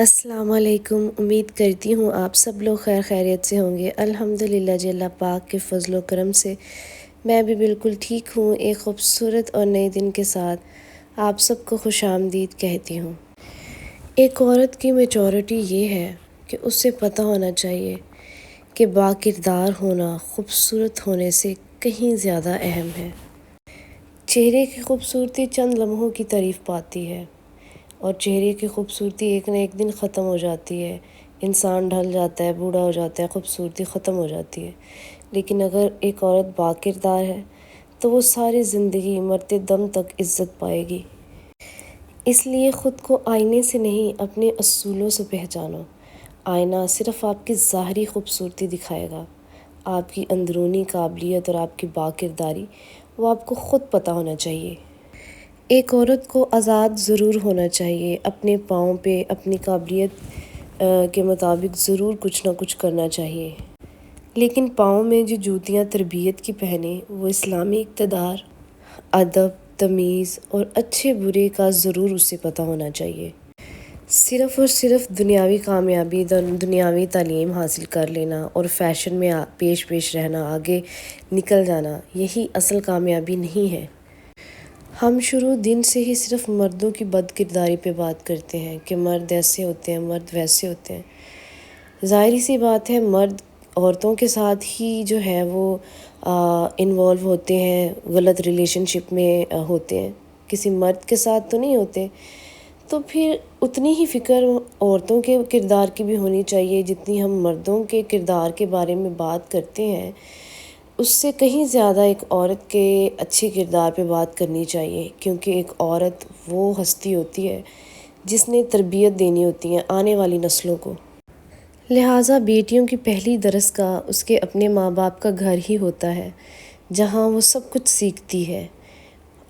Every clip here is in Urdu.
السلام علیکم۔ امید کرتی ہوں آپ سب لوگ خیر خیریت سے ہوں گے۔ الحمدللہ جی، اللہ پاک کے فضل و کرم سے میں بھی بالکل ٹھیک ہوں۔ ایک خوبصورت اور نئے دن کے ساتھ آپ سب کو خوش آمدید کہتی ہوں۔ ایک عورت کی میچورٹی یہ ہے کہ اسے پتہ ہونا چاہیے کہ با کردار ہونا خوبصورت ہونے سے کہیں زیادہ اہم ہے۔ چہرے کی خوبصورتی چند لمحوں کی تعریف پاتی ہے اور چہرے کی خوبصورتی ایک نہ ایک دن ختم ہو جاتی ہے۔ انسان ڈھل جاتا ہے، بوڑھا ہو جاتا ہے، خوبصورتی ختم ہو جاتی ہے۔ لیکن اگر ایک عورت با کردار ہے تو وہ ساری زندگی مرتے دم تک عزت پائے گی۔ اس لیے خود کو آئینے سے نہیں، اپنے اصولوں سے پہچانو۔ آئینہ صرف آپ کی ظاہری خوبصورتی دکھائے گا، آپ کی اندرونی قابلیت اور آپ کی با کرداری وہ آپ کو خود پتہ ہونا چاہیے۔ ایک عورت کو آزاد ضرور ہونا چاہیے، اپنے پاؤں پہ اپنی قابلیت کے مطابق ضرور کچھ نہ کچھ کرنا چاہیے، لیکن پاؤں میں جو جوتیاں تربیت کی پہنے وہ اسلامی اقتدار، ادب، تمیز اور اچھے برے کا ضرور اسے پتہ ہونا چاہیے۔ صرف اور صرف دنیاوی کامیابی، دنیاوی تعلیم حاصل کر لینا اور فیشن میں پیش رہنا، آگے نکل جانا، یہی اصل کامیابی نہیں ہے۔ ہم شروع دن سے ہی صرف مردوں کی بد کرداری پہ بات کرتے ہیں کہ مرد ایسے ہوتے ہیں، مرد ویسے ہوتے ہیں۔ ظاہری سی بات ہے، مرد عورتوں کے ساتھ ہی جو ہے وہ انوالو ہوتے ہیں، غلط ریلیشن شپ میں ہوتے ہیں، کسی مرد کے ساتھ تو نہیں ہوتے۔ تو پھر اتنی ہی فکر عورتوں کے کردار کی بھی ہونی چاہیے جتنی ہم مردوں کے کردار کے بارے میں بات کرتے ہیں، اس سے کہیں زیادہ ایک عورت کے اچھے کردار پہ بات کرنی چاہیے، کیونکہ ایک عورت وہ ہستی ہوتی ہے جس نے تربیت دینی ہوتی ہے آنے والی نسلوں کو۔ لہٰذا بیٹیوں کی پہلی درسگاہ اس کے اپنے ماں باپ کا گھر ہی ہوتا ہے، جہاں وہ سب کچھ سیکھتی ہے۔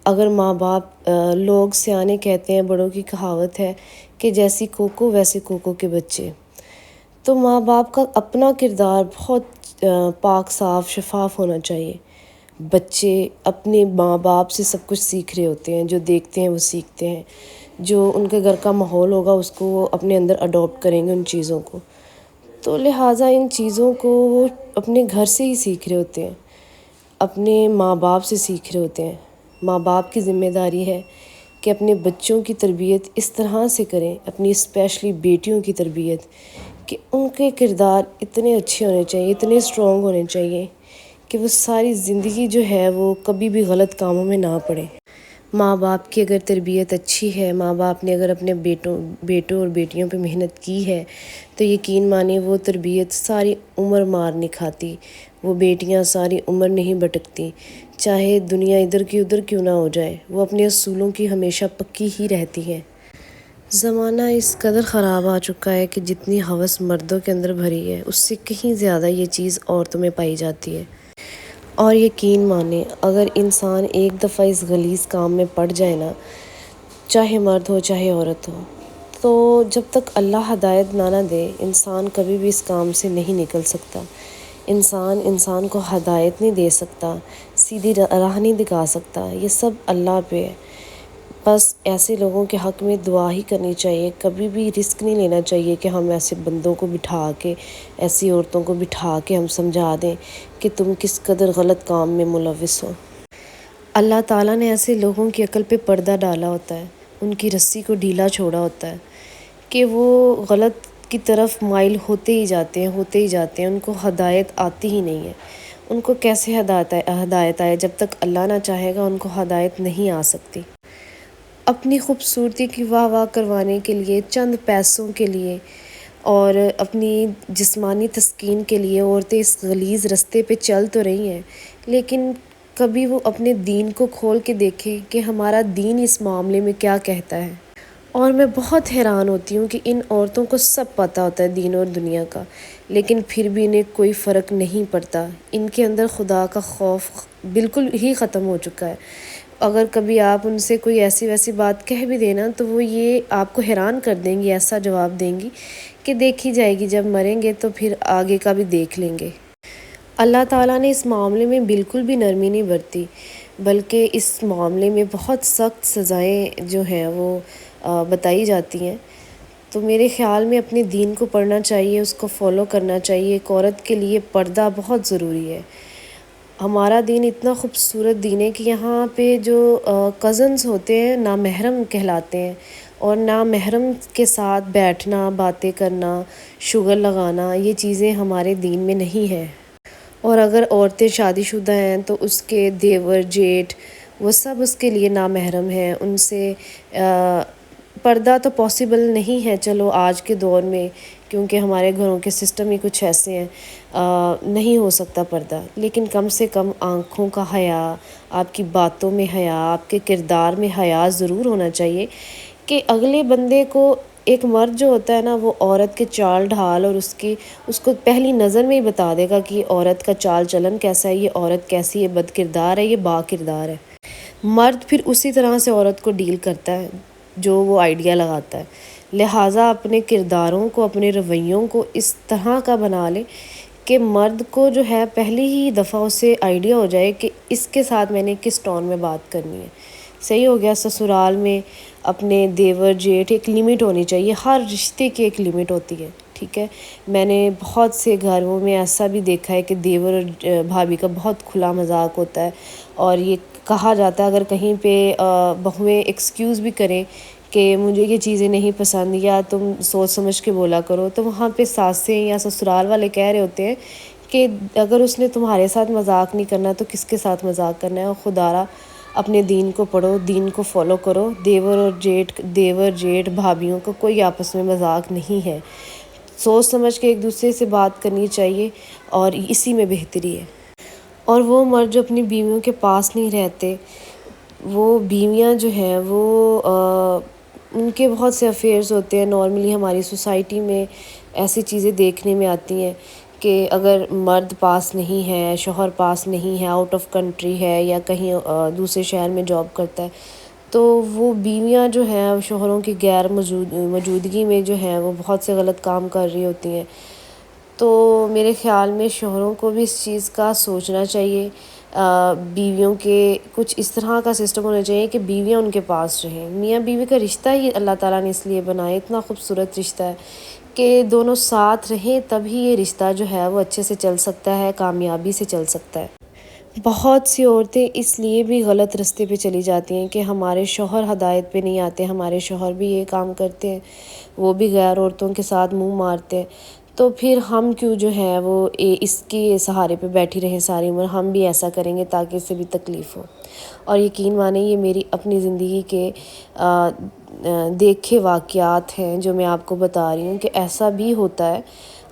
اگر ماں باپ، لوگ سیانے کہتے ہیں، بڑوں کی کہاوت ہے کہ جیسی کوکو ویسے کوکو کے بچے، تو ماں باپ کا اپنا کردار بہت پاک صاف شفاف ہونا چاہیے۔ بچے اپنے ماں باپ سے سب کچھ سیکھ رہے ہوتے ہیں، جو دیکھتے ہیں وہ سیکھتے ہیں، جو ان کے گھر کا ماحول ہوگا اس کو وہ اپنے اندر اڈاپٹ کریں گے ان چیزوں کو۔ تو لہٰذا ان چیزوں کو وہ اپنے گھر سے ہی سیکھ رہے ہوتے ہیں، اپنے ماں باپ سے سیکھ رہے ہوتے ہیں۔ ماں باپ کی ذمہ داری ہے کہ اپنے بچوں کی تربیت اس طرح سے کریں، اپنی اسپیشلی بیٹیوں کی تربیت، کہ ان کے کردار اتنے اچھے ہونے چاہیے، اتنے اسٹرانگ ہونے چاہیے کہ وہ ساری زندگی جو ہے وہ کبھی بھی غلط کاموں میں نہ پڑے۔ ماں باپ کی اگر تربیت اچھی ہے، ماں باپ نے اگر اپنے بیٹوں اور بیٹیوں پہ محنت کی ہے، تو یقین مانیے وہ تربیت ساری عمر مار نہیں کھاتی، وہ بیٹیاں ساری عمر نہیں بھٹکتی، چاہے دنیا ادھر کی ادھر کیوں نہ ہو جائے، وہ اپنے اصولوں کی ہمیشہ پکی ہی رہتی ہیں۔ زمانہ اس قدر خراب آ چکا ہے کہ جتنی ہوس مردوں کے اندر بھری ہے، اس سے کہیں زیادہ یہ چیز عورتوں میں پائی جاتی ہے۔ اور یقین مانیں، اگر انسان ایک دفعہ اس غلیظ کام میں پڑ جائے نا، چاہے مرد ہو چاہے عورت ہو، تو جب تک اللہ ہدایت نہ دے، انسان کبھی بھی اس کام سے نہیں نکل سکتا۔ انسان کو ہدایت نہیں دے سکتا، سیدھی راہ نہیں دکھا سکتا، یہ سب اللہ پہ ہے۔ بس ایسے لوگوں کے حق میں دعا ہی کرنی چاہیے، کبھی بھی رسک نہیں لینا چاہیے کہ ہم ایسے بندوں کو بٹھا کے، ایسی عورتوں کو بٹھا کے ہم سمجھا دیں کہ تم کس قدر غلط کام میں ملوث ہو۔ اللہ تعالیٰ نے ایسے لوگوں کی عقل پہ پردہ ڈالا ہوتا ہے، ان کی رسی کو ڈھیلا چھوڑا ہوتا ہے کہ وہ غلط کی طرف مائل ہوتے ہی جاتے ہیں، ان کو ہدایت آتی ہی نہیں ہے۔ ان کو کیسے ہدایت آئے؟ جب تک اللہ نہ چاہے گا ان کو ہدایت نہیں آ سکتی۔ اپنی خوبصورتی کی واہ واہ کروانے کے لیے، چند پیسوں کے لیے اور اپنی جسمانی تسکین کے لیے عورتیں اس غلیظ رستے پہ چل تو رہی ہیں، لیکن کبھی وہ اپنے دین کو کھول کے دیکھیں کہ ہمارا دین اس معاملے میں کیا کہتا ہے۔ اور میں بہت حیران ہوتی ہوں کہ ان عورتوں کو سب پتہ ہوتا ہے دین اور دنیا کا، لیکن پھر بھی انہیں کوئی فرق نہیں پڑتا، ان کے اندر خدا کا خوف بالکل ہی ختم ہو چکا ہے۔ اگر کبھی آپ ان سے کوئی ایسی ویسی بات کہہ بھی دینا تو وہ یہ آپ کو حیران کر دیں گی، ایسا جواب دیں گی کہ دیکھی جائے گی، جب مریں گے تو پھر آگے کا بھی دیکھ لیں گے۔ اللہ تعالیٰ نے اس معاملے میں بالکل بھی نرمی نہیں برتی، بلکہ اس معاملے میں بہت سخت سزائیں جو ہیں وہ بتائی جاتی ہیں۔ تو میرے خیال میں اپنے دین کو پڑھنا چاہیے، اس کو فالو کرنا چاہیے۔ ایک عورت کے لیے پردہ بہت ضروری ہے۔ ہمارا دین اتنا خوبصورت دین ہے کہ یہاں پہ جو کزنز ہوتے ہیں نامحرم کہلاتے ہیں، اور نامحرم کے ساتھ بیٹھنا، باتیں کرنا، شوگر لگانا، یہ چیزیں ہمارے دین میں نہیں ہیں۔ اور اگر عورتیں شادی شدہ ہیں تو اس کے دیور، جیٹھ، وہ سب اس کے لیے نامحرم ہیں۔ ان سے پردہ تو پاسبل نہیں ہے چلو آج کے دور میں، کیونکہ ہمارے گھروں کے سسٹم ہی کچھ ایسے ہیں، نہیں ہو سکتا پردہ، لیکن کم سے کم آنکھوں کا حیا، آپ کی باتوں میں حیا، آپ کے کردار میں حیا ضرور ہونا چاہیے کہ اگلے بندے کو، ایک مرد جو ہوتا ہے نا وہ عورت کے چال ڈھال اور اس کو پہلی نظر میں ہی بتا دے گا کہ یہ عورت کا چال چلن کیسا ہے، یہ عورت کیسی ہے، بد کردار ہے، یہ با کردار ہے۔ مرد پھر اسی طرح سے عورت کو ڈیل کرتا ہے جو وہ آئیڈیا لگاتا ہے۔ لہٰذا اپنے کرداروں کو، اپنے رویوں کو اس طرح کا بنا لے کہ مرد کو جو ہے پہلی ہی دفعہ اسے آئیڈیا ہو جائے کہ اس کے ساتھ میں نے کس ٹون میں بات کرنی ہے۔ صحیح ہو گیا۔ سسرال میں اپنے دیور، جیٹھ، ایک لیمٹ ہونی چاہیے، ہر رشتے کی ایک لیمٹ ہوتی ہے، ٹھیک ہے۔ میں نے بہت سے گھروں میں ایسا بھی دیکھا ہے کہ دیور اور بھابھی کا بہت کھلا مذاق ہوتا ہے، اور یہ کہا جاتا ہے اگر کہیں پہ بہویں ایکسکیوز بھی کریں کہ مجھے یہ چیزیں نہیں پسند یا تم سوچ سمجھ کے بولا کرو، تو وہاں پہ ساسیں یا سسرال والے کہہ رہے ہوتے ہیں کہ اگر اس نے تمہارے ساتھ مذاق نہیں کرنا تو کس کے ساتھ مذاق کرنا ہے۔ اور خدارا اپنے دین کو پڑھو، دین کو فالو کرو۔ دیور جیٹھ بھابھیوں کا کوئی آپس میں مذاق نہیں ہے، سوچ سمجھ کے ایک دوسرے سے بات کرنی چاہیے، اور اسی میں بہتری ہے۔ اور وہ مرد جو اپنی بیویوں کے پاس نہیں رہتے، وہ بیویاں جو ہیں وہ ان کے بہت سے افیئرز ہوتے ہیں۔ نارملی ہماری سوسائٹی میں ایسی چیزیں دیکھنے میں آتی ہیں کہ اگر مرد پاس نہیں ہے، شوہر پاس نہیں ہے، آؤٹ آف کنٹری ہے یا کہیں دوسرے شہر میں جاب کرتا ہے، تو وہ بیویاں جو ہیں شوہروں کی غیر موجودگی میں جو ہیں وہ بہت سے غلط کام کر رہی ہوتی ہیں۔ تو میرے خیال میں شوہروں کو بھی اس چیز کا سوچنا چاہیے، بیویوں کے کچھ اس طرح کا سسٹم ہونا چاہیے کہ بیویاں ان کے پاس رہیں۔ میاں بیوی کا رشتہ ہی اللہ تعالیٰ نے اس لیے بنایا، اتنا خوبصورت رشتہ ہے کہ دونوں ساتھ رہیں، تبھی یہ رشتہ جو ہے وہ اچھے سے چل سکتا ہے، کامیابی سے چل سکتا ہے۔ بہت سی عورتیں اس لیے بھی غلط رستے پہ چلی جاتی ہیں کہ ہمارے شوہر ہدایت پہ نہیں آتے، ہمارے شوہر بھی یہ کام کرتے ہیں، وہ بھی غیر عورتوں کے ساتھ منہ مارتے ہیں، تو پھر ہم کیوں جو ہے وہ اس کے سہارے پہ بیٹھی رہیں ساری عمر، ہم بھی ایسا کریں گے تاکہ اس سے بھی تکلیف ہو۔ اور یقین مانیں یہ میری اپنی زندگی کے دیکھے واقعات ہیں جو میں آپ کو بتا رہی ہوں کہ ایسا بھی ہوتا ہے۔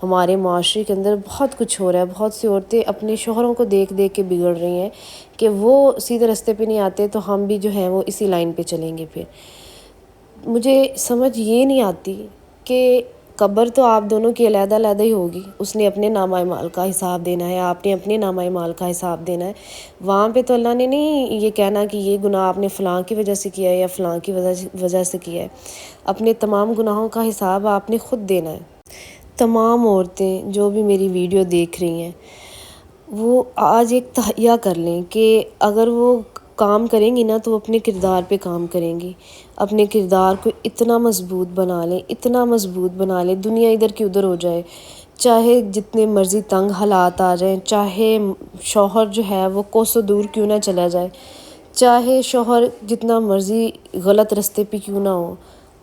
ہمارے معاشرے کے اندر بہت کچھ ہو رہا ہے، بہت سی عورتیں اپنے شوہروں کو دیکھ کے بگڑ رہی ہیں کہ وہ سیدھے راستے پہ نہیں آتے تو ہم بھی جو ہیں وہ اسی لائن پہ چلیں گے۔ پھر مجھے سمجھ یہ نہیں آتی کہ قبر تو آپ دونوں کی علیحدہ علیحدہ ہی ہوگی، اس نے اپنے نامہ اعمال کا حساب دینا ہے، آپ نے اپنے نامہ اعمال کا حساب دینا ہے۔ وہاں پہ تو اللہ نے نہیں یہ کہنا کہ یہ گناہ آپ نے فلاں کی وجہ سے کیا ہے یا فلاں کی وجہ سے کیا ہے، اپنے تمام گناہوں کا حساب آپ نے خود دینا ہے۔ تمام عورتیں جو بھی میری ویڈیو دیکھ رہی ہیں وہ آج ایک تہیہ کر لیں کہ اگر وہ کام کریں گی نا تو وہ اپنے کردار پہ کام کریں گی، اپنے کردار کو اتنا مضبوط بنا لیں، اتنا مضبوط بنا لیں، دنیا ادھر کی ادھر ہو جائے، چاہے جتنے مرضی تنگ حالات آ جائیں، چاہے شوہر جو ہے وہ کوسوں دور کیوں نہ چلا جائے، چاہے شوہر جتنا مرضی غلط راستے پہ کیوں نہ ہو،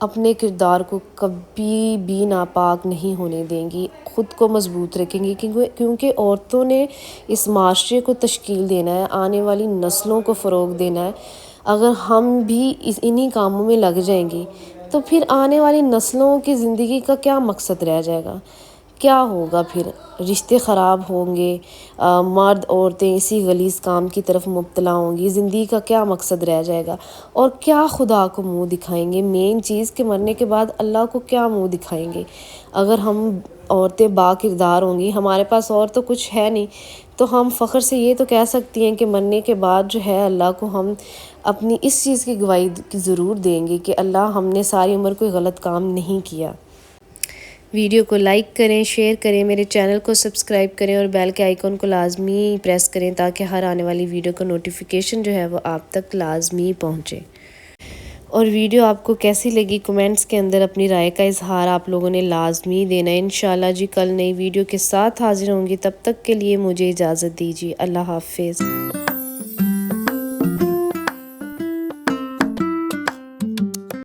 اپنے کردار کو کبھی بھی ناپاک نہیں ہونے دیں گی، خود کو مضبوط رکھیں گی، کیونکہ عورتوں نے اس معاشرے کو تشکیل دینا ہے، آنے والی نسلوں کو فروغ دینا ہے۔ اگر ہم بھی انہی کاموں میں لگ جائیں گی تو پھر آنے والی نسلوں کی زندگی کا کیا مقصد رہ جائے گا، کیا ہوگا؟ پھر رشتے خراب ہوں گے، مرد عورتیں اسی غلیظ کام کی طرف مبتلا ہوں گی، زندگی کا کیا مقصد رہ جائے گا، اور کیا خدا کو منہ دکھائیں گے؟ مین چیز کہ مرنے کے بعد اللہ کو کیا منہ دکھائیں گے؟ اگر ہم عورتیں با کردار ہوں گی، ہمارے پاس اور تو کچھ ہے نہیں، تو ہم فخر سے یہ تو کہہ سکتی ہیں کہ مرنے کے بعد جو ہے اللہ کو ہم اپنی اس چیز کی گواہی ضرور دیں گے کہ اللہ ہم نے ساری عمر کوئی غلط کام نہیں کیا۔ ویڈیو کو لائک کریں، شیئر کریں، میرے چینل کو سبسکرائب کریں اور بیل کے آئیکن کو لازمی پریس کریں تاکہ ہر آنے والی ویڈیو کا نوٹیفیکیشن جو ہے وہ آپ تک لازمی پہنچے۔ اور ویڈیو آپ کو کیسی لگی کمنٹس کے اندر اپنی رائے کا اظہار آپ لوگوں نے لازمی دینا ہے۔ انشاءاللہ جی کل نئی ویڈیو کے ساتھ حاضر ہوں گی، تب تک کے لیے مجھے اجازت دیجیے۔ اللہ حافظ۔